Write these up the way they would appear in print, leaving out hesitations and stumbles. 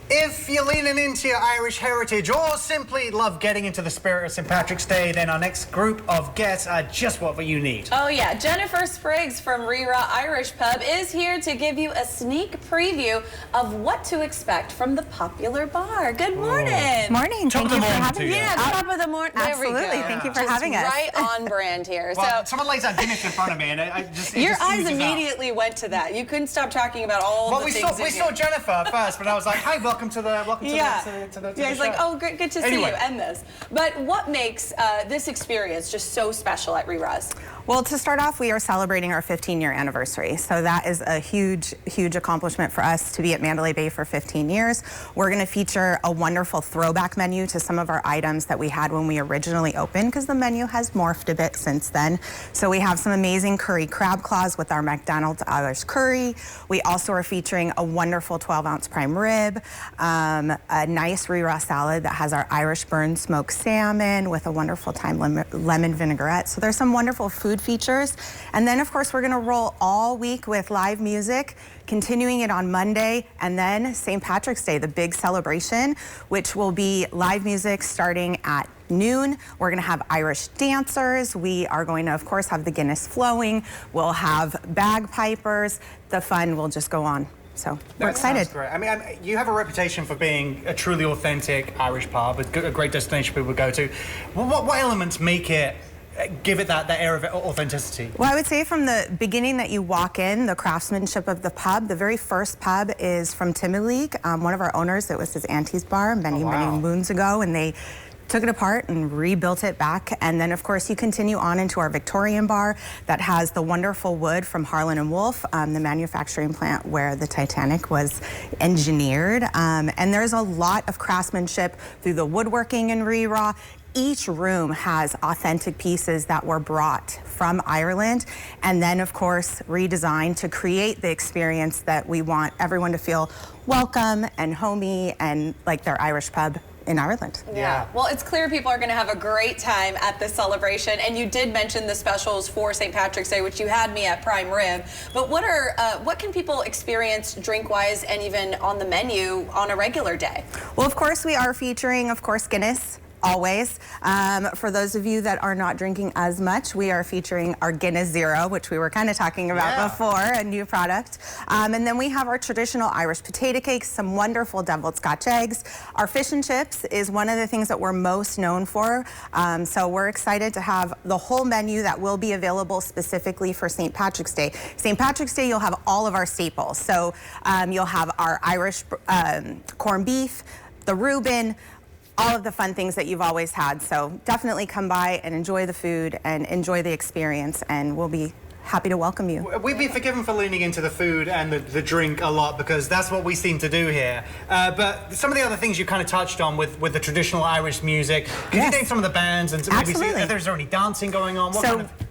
If you're leaning into your Irish heritage or simply love getting into the spirit of St. Patrick's Day, then our next group of guests are just what you need. Oh yeah, Jennifer Spriggs from Rira Irish Pub is here to give you a sneak preview of what to expect from the popular bar. Good morning. Morning. Thank you for having me. Yeah, top of the morning. Absolutely. There we go. Thank you for having us. Right on brand here. Well, someone lays out Guinness in front of me, and your eyes immediately went to that. You couldn't stop talking about all the things. We saw Jennifer first, but I was like, "Hi, welcome to the he's like, oh, good to see you and this. But what makes this experience just so special at Rira's? Well, to start off, we are celebrating our 15-year anniversary. So that is a huge, huge accomplishment for us to be at Mandalay Bay for 15 years. We're going to feature a wonderful throwback menu to some of our items that we had when we originally opened, because the menu has morphed a bit since then. So we have some amazing curry crab claws with our McDonald's Irish curry. We also are featuring a wonderful 12-ounce prime rib, a nice Rira salad that has our Irish burn smoked salmon with a wonderful thyme lemon vinaigrette. So there's some wonderful food features. And then, of course, we're going to roll all week with live music, continuing it on Monday, and then St. Patrick's Day, the big celebration, which will be live music starting at noon. We're going to have Irish dancers. We are going to, of course, have the Guinness flowing. We'll have bagpipers. The fun will just go on. So we're excited. That's great. I mean, you have a reputation for being a truly authentic Irish pub, a great destination people go to. What elements make it, give it that air of authenticity? Well, I would say from the beginning that you walk in, the craftsmanship of the pub, the very first pub is from Timmy one of our owners. It was his auntie's bar many moons ago, and they took it apart and rebuilt it back. And then, of course, you continue on into our Victorian bar that has the wonderful wood from Harlan and Wolff, the manufacturing plant where the Titanic was engineered. And there's a lot of craftsmanship through the woodworking in Rira. Each room has authentic pieces that were brought from Ireland and then, of course, redesigned to create the experience that we want everyone to feel welcome and homey and like their Irish pub in Ireland. Yeah. Well, it's clear people are going to have a great time at this celebration. And you did mention the specials for St. Patrick's Day, which you had me at prime rib. But what can people experience drink-wise and even on the menu on a regular day? Well, of course, we are featuring, of course, Guinness. Always. For those of you that are not drinking as much, we are featuring our Guinness Zero, which we were kind of talking about before, a new product. And then we have our traditional Irish potato cakes, some wonderful deviled Scotch eggs. Our fish and chips is one of the things that we're most known for. So we're excited to have the whole menu that will be available specifically for St. Patrick's Day. St. Patrick's Day, you'll have all of our staples. So you'll have our Irish corned beef, the Reuben, all of the fun things that you've always had. So definitely come by and enjoy the food and enjoy the experience, and we'll be happy to welcome you. We'd be forgiven for leaning into the food and the drink a lot because that's what we seem to do here. But some of the other things you kind of touched on with the traditional Irish music, can you name some of the bands and maybe see if there's any dancing going on?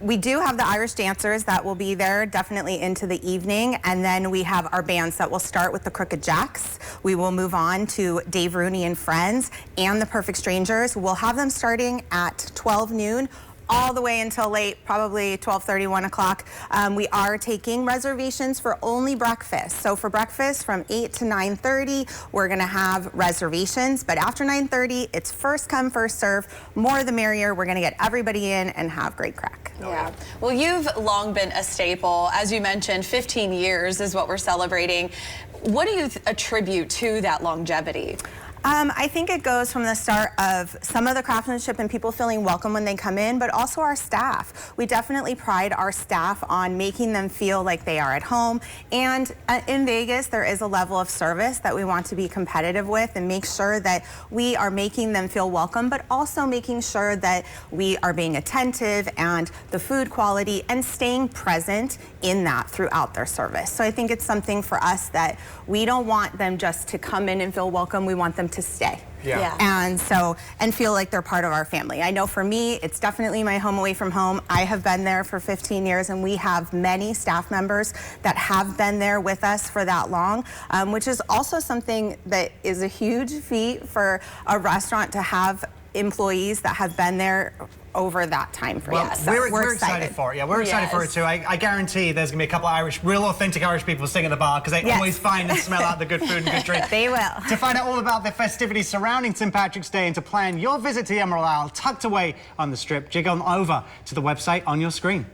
We do have the Irish dancers that will be there definitely into the evening, and then we have our bands that will start with the Crooked Jacks. We will move on to Dave Rooney and Friends and the Perfect Strangers. We'll have them starting at 12 noon. All the way until late, probably 12:30, 1 o'clock. We are taking reservations for only breakfast. So for breakfast from 8 to 9:30, we're gonna have reservations, but after 9:30, it's first come, first serve. More the merrier. We're gonna get everybody in and have great crack. Yeah. Well, you've long been a staple. As you mentioned, 15 years is what we're celebrating. What do you attribute to that longevity? I think it goes from the start of some of the craftsmanship and people feeling welcome when they come in, but also our staff. We definitely pride our staff on making them feel like they are at home. And in Vegas, there is a level of service that we want to be competitive with and make sure that we are making them feel welcome, but also making sure that we are being attentive and the food quality and staying present in that throughout their service. So I think it's something for us that we don't want them just to come in and feel welcome. We want them to stay. And feel like they're part of our family. I know for me, it's definitely my home away from home. I have been there for 15 years, and we have many staff members that have been there with us for that long, which is also something that is a huge feat for a restaurant to have employees that have been there over that time frame. Well, So we're excited for it. Yeah, we're excited for it too. I guarantee there's going to be a couple of Irish, real authentic Irish people sitting at the bar because they always find and smell out the good food and good drink. They will. To find out all about the festivities surrounding St. Patrick's Day and to plan your visit to the Emerald Isle tucked away on the Strip, jig on over to the website on your screen.